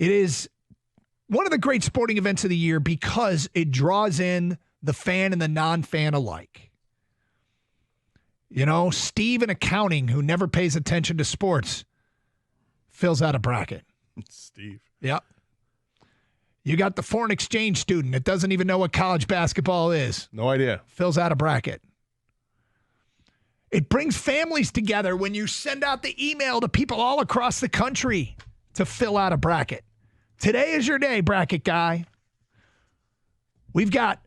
It is one of the great sporting events of the year because it draws in the fan and the non-fan alike. You know, Steve in accounting, who never pays attention to sports, fills out a bracket. Steve. Yep. You got the foreign exchange student that doesn't even know what college basketball is. No idea. Fills out a bracket. It brings families together when you send out the email to people all across the country to fill out a bracket. Today is your day, bracket guy. We've got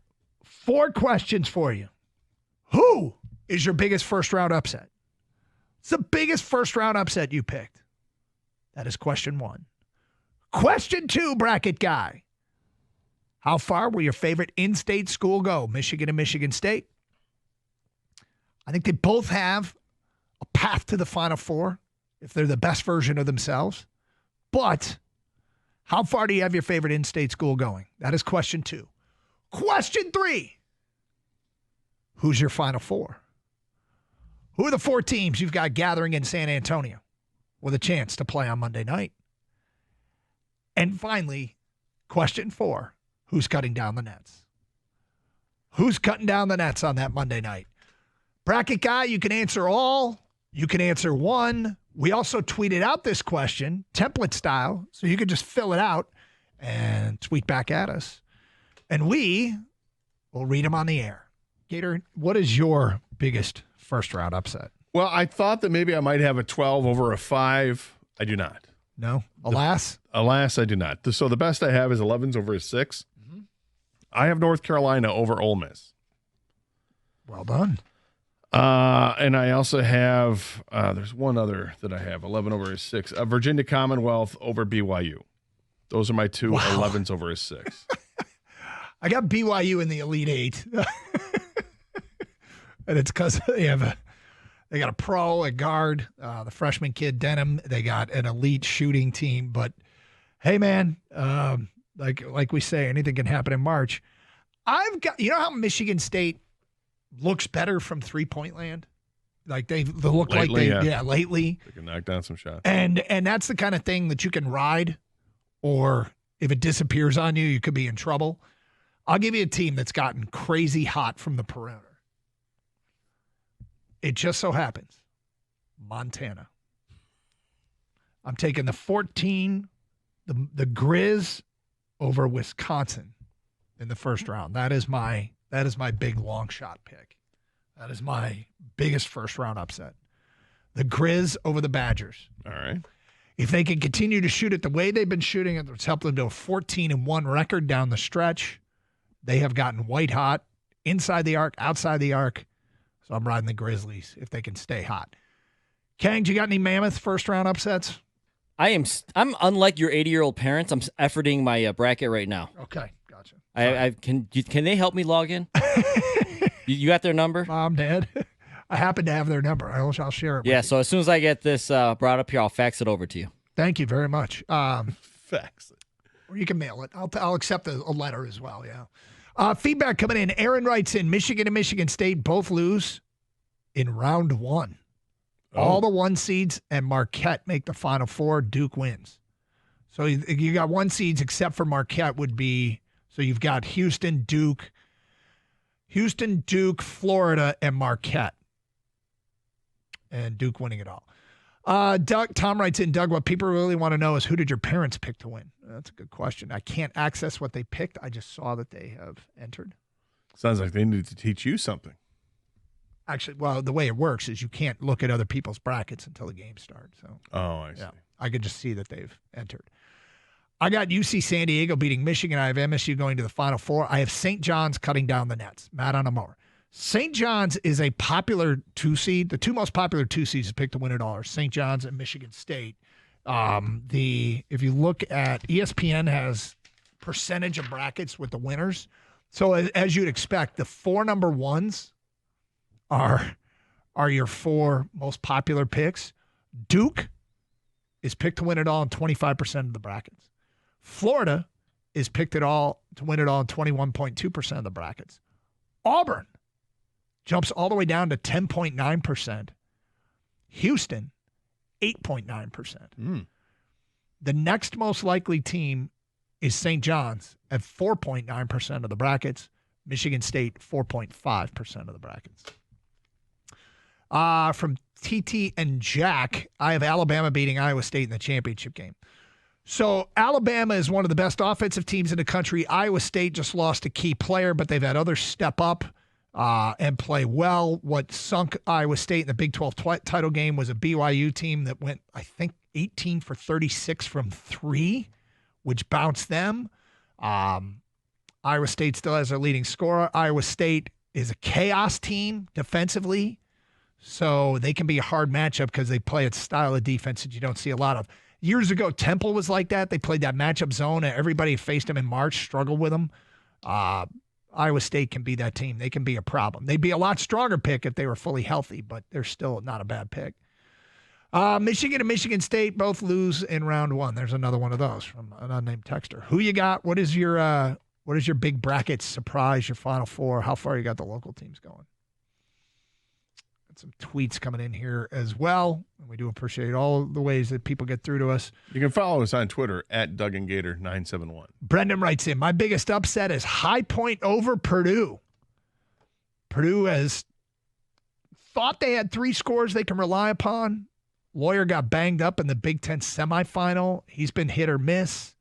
4 questions for you. Who is your biggest first-round upset? It's the biggest first-round upset you picked. That is question 1. Question 2, bracket guy. How far will your favorite in-state school go? Michigan and Michigan State. I think they both have a path to the Final Four if they're the best version of themselves. But how far do you have your favorite in-state school going? That is question 2. Question 3. Who's your Final Four? Who are the 4 teams you've got gathering in San Antonio with a chance to play on Monday night? And finally, question 4. Who's cutting down the nets? Who's cutting down the nets on that Monday night? Bracket guy, you can answer all. You can answer one. We also tweeted out this question, template style, so you can just fill it out and tweet back at us. And we will read them on the air. Gator, what is your biggest first-round upset? Well, I thought that maybe I might have a 12 over a 5. I do not. No? Alas? Alas, I do not. So the best I have is 11s over a 6. Mm-hmm. I have North Carolina over Ole Miss. Well done. And I also have, there's one other that I have, 11 over a 6. Virginia Commonwealth over BYU. Those are my 2 11s over a 6. I got BYU in the Elite 8. And it's because they got a pro, a guard, the freshman kid Denham. They got an elite shooting team. But hey, man, like we say, anything can happen in March. You know how Michigan State looks better from three-point land? Like they look lately, lately. They can knock down some shots. And that's the kind of thing that you can ride, or if it disappears on you, you could be in trouble. I'll give you a team that's gotten crazy hot from the perimeter. It just so happens, Montana. I'm taking the 14, the Grizz over Wisconsin in the first round. That is my big long shot pick. That is my biggest first round upset. The Grizz over the Badgers. All right. If they can continue to shoot it the way they've been shooting it, it's helped them to a 14-1 record down the stretch. They have gotten white hot inside the arc, outside the arc. So I'm riding the Grizzlies if they can stay hot. Kang, you got any mammoth first-round upsets? I'm unlike your 80-year-old parents. I'm efforting my bracket right now. Okay, gotcha. Can they help me log in? you got their number? Mom, Dad, I happen to have their number. I'll share it. Yeah. with So as soon as I get this brought up here, I'll fax it over to you. Thank you very much. Fax it, or you can mail it. I'll accept a letter as well. Yeah. Feedback coming in. Aaron writes in, Michigan and Michigan State both lose in round 1. Oh. All the 1 seeds and Marquette make the Final Four. Duke wins. So you got 1 seeds except for Marquette would be, so you've got Houston, Duke, Florida, and Marquette. And Duke winning it all. Tom writes in, Doug, what people really want to know is who did your parents pick to win? That's a good question. I can't access what they picked. I just saw that they have entered. Sounds like they need to teach you something. Actually, well, the way it works is you can't look at other people's brackets until the game starts. So, I see. Yeah, I could just see that they've entered. I got UC San Diego beating Michigan. I have MSU going to the Final Four. I have St. John's cutting down the nets. Matt on a mower. St. John's is a popular 2 seed. The 2 most popular 2 seeds picked to win it all are St. John's and Michigan State. If you look at ESPN has percentage of brackets with the winners. So as you'd expect, the 4 number 1s are your 4 most popular picks. Duke is picked to win it all in 25% of the brackets. Florida is picked to win it all in 21.2% of the brackets. Auburn jumps all the way down to 10.9%. Houston, 8.9%. The next most likely team is St. John's at 4.9% of the brackets. Michigan State, 4.5% of the brackets. From TT and Jack, I have Alabama beating Iowa State in the championship game. So Alabama is one of the best offensive teams in the country. Iowa State just lost a key player, but they've had others step up and play well. What sunk Iowa State in the Big 12 title game was a BYU team that went, I think, 18 for 36 from three, which bounced them. Iowa State still has their leading scorer. Iowa State is a chaos team defensively, so they can be a hard matchup because they play a style of defense that you don't see a lot of. Years ago, Temple was like that. They played that matchup zone, and everybody who faced them in March struggled with them. Iowa State can be that team. They can be a problem. They'd be a lot stronger pick if they were fully healthy, but they're still not a bad pick. Michigan and Michigan State both lose in round one. There's another one of those from an unnamed texter. Who you got? What is your big bracket surprise, your Final Four? How far you got the local teams going? Some tweets coming in here as well. And we do appreciate all the ways that people get through to us. You can follow us on Twitter at Doug and Gator 971. Brendan writes in, my biggest upset is High Point over Purdue. Purdue has thought they had three scores they can rely upon. Lawyer got banged up in the Big Ten semifinal. He's been hit or miss.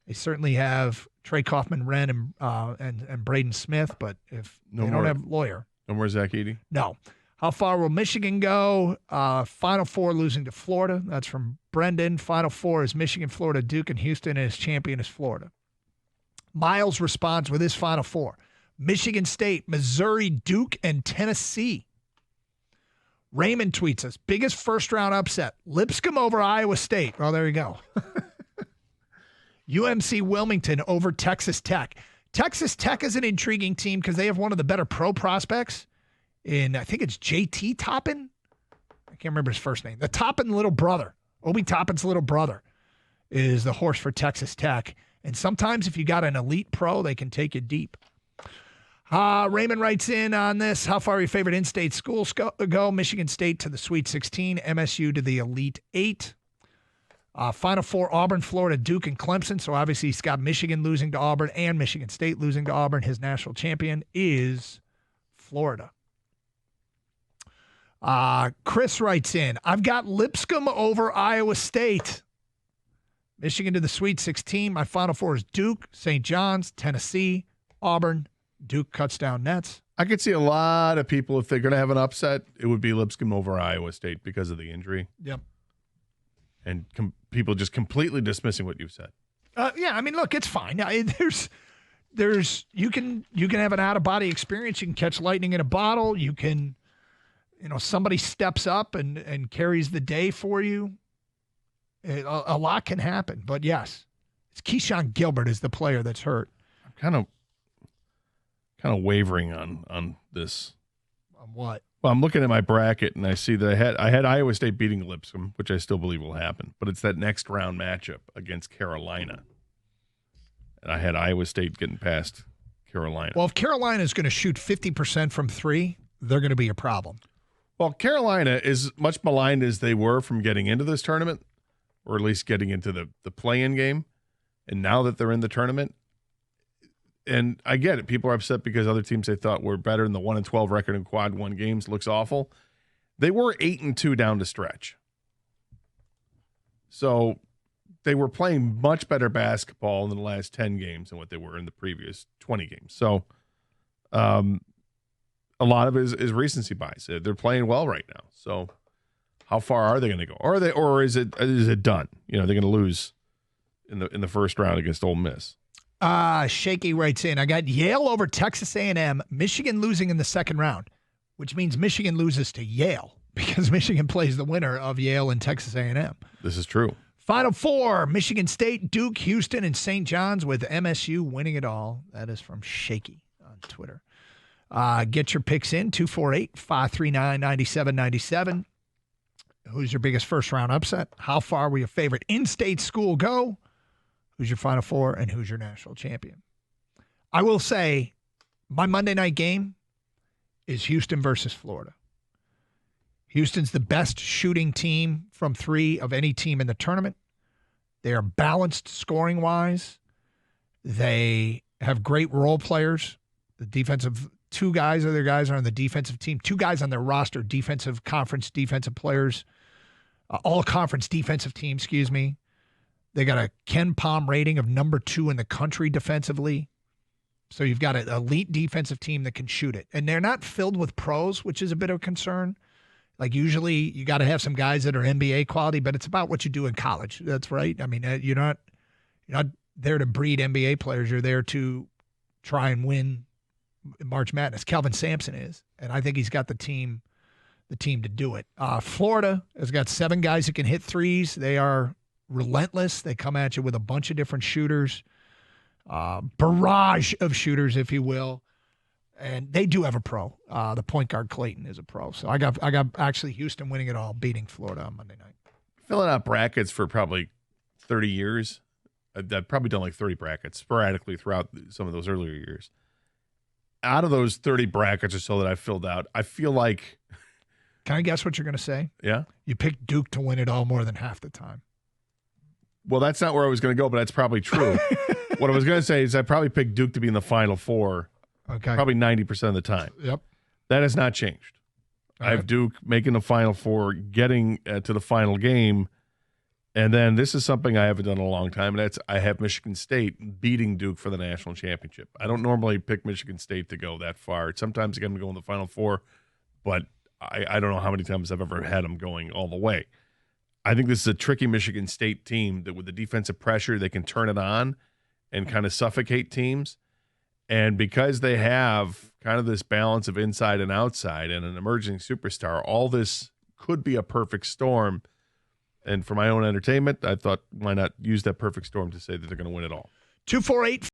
They certainly have Trey Kaufman-Renn and Braden Smith, but if they don't have Lawyer. No more Zach Edey? No. How far will Michigan go? Final Four losing to Florida. That's from Brendan. Final Four is Michigan, Florida, Duke, and Houston, and his champion is Florida. Miles responds with his Final Four. Michigan State, Missouri, Duke, and Tennessee. Raymond tweets us, biggest first-round upset, Lipscomb over Iowa State. Well, there you go. UMC Wilmington over Texas Tech. Texas Tech is an intriguing team because they have one of the better pro prospects. I think it's JT Toppin. I can't remember his first name. The Toppin little brother, Obi Toppin's little brother, is the horse for Texas Tech. And sometimes if you got an elite pro, they can take you deep. Raymond writes in on this. How far are your favorite in-state schools go? Michigan State to the Sweet 16, MSU to the Elite 8. Final Four, Auburn, Florida, Duke, and Clemson. So obviously he's got Michigan losing to Auburn and Michigan State losing to Auburn. His national champion is Florida. Chris writes in, I've got Lipscomb over Iowa State. Michigan to the Sweet 16. My Final Four is Duke, St. John's, Tennessee, Auburn. Duke cuts down nets. I could see a lot of people, if they're going to have an upset, it would be Lipscomb over Iowa State because of the injury. Yep. And people just completely dismissing what you've said. Yeah, I mean, look, it's fine. There's you can have an out-of-body experience. You can catch lightning in a bottle. You can, somebody steps up and carries the day for you. A lot can happen. But, yes, it's Keyshawn Gilbert is the player that's hurt. I'm kind of wavering on this. On what? Well, I'm looking at my bracket and I see that I had Iowa State beating Lipscomb, which I still believe will happen. But it's that next round matchup against Carolina. And I had Iowa State getting past Carolina. Well, if Carolina is going to shoot 50% from three, they're going to be a problem. Well, Carolina, is much maligned as they were from getting into this tournament, or at least getting into the play-in game, and now that they're in the tournament, and I get it. People are upset because other teams they thought were better than the 1-12 record in quad one games looks awful. They were 8-2 down the stretch. So they were playing much better basketball in the last 10 games than what they were in the previous 20 games. So a lot of it is recency bias. They're playing well right now. So how far are they going to go? Or is it done? They're going to lose in the first round against Ole Miss. Shaky writes in, I got Yale over Texas A&M, Michigan losing in the second round, which means Michigan loses to Yale because Michigan plays the winner of Yale and Texas A&M. This is true. Final Four, Michigan State, Duke, Houston, and St. John's with MSU winning it all. That is from Shaky on Twitter. Get your picks in, 248-539-9797. Who's your biggest first-round upset? How far will your favorite in-state school go? Who's your Final Four, and who's your national champion? I will say my Monday night game is Houston versus Florida. Houston's the best shooting team from three of any team in the tournament. They are balanced scoring wise. They have great role players. The defensive, two guys are on the defensive team. Two guys on their roster, defensive conference defensive players, all conference defensive team, excuse me. They got a Ken Palm rating of number 2 in the country defensively. So you've got an elite defensive team that can shoot it. And they're not filled with pros, which is a bit of a concern. Like usually you got to have some guys that are NBA quality, but it's about what you do in college. That's right. I mean, you're not there to breed NBA players. You're there to try and win March Madness. Kelvin Sampson is, and I think he's got the team to do it. Florida has got 7 guys that can hit threes. They are relentless. They come at you with a bunch of different shooters, barrage of shooters, if you will. And they do have a pro. The point guard Clayton is a pro. So I got actually Houston winning it all, beating Florida on Monday night. Filling out brackets for probably 30 years. I've probably done like 30 brackets sporadically throughout some of those earlier years. Out of those 30 brackets or so that I filled out, I feel like... Can I guess what you're going to say? Yeah? You picked Duke to win it all more than half the time. Well, that's not where I was going to go, but that's probably true. What I was going to say is I probably picked Duke to be in the Final Four probably 90% of the time. Yep. That has not changed. I have Duke making the Final Four, getting to the final game, and then this is something I haven't done in a long time, and that's I have Michigan State beating Duke for the national championship. I don't normally pick Michigan State to go that far. Sometimes I get them to go in the Final Four, but I don't know how many times I've ever had them going all the way. I think this is a tricky Michigan State team that with the defensive pressure, they can turn it on and kind of suffocate teams. And because they have kind of this balance of inside and outside and an emerging superstar, all this could be a perfect storm. And for my own entertainment, I thought, why not use that perfect storm to say that they're going to win it all? 248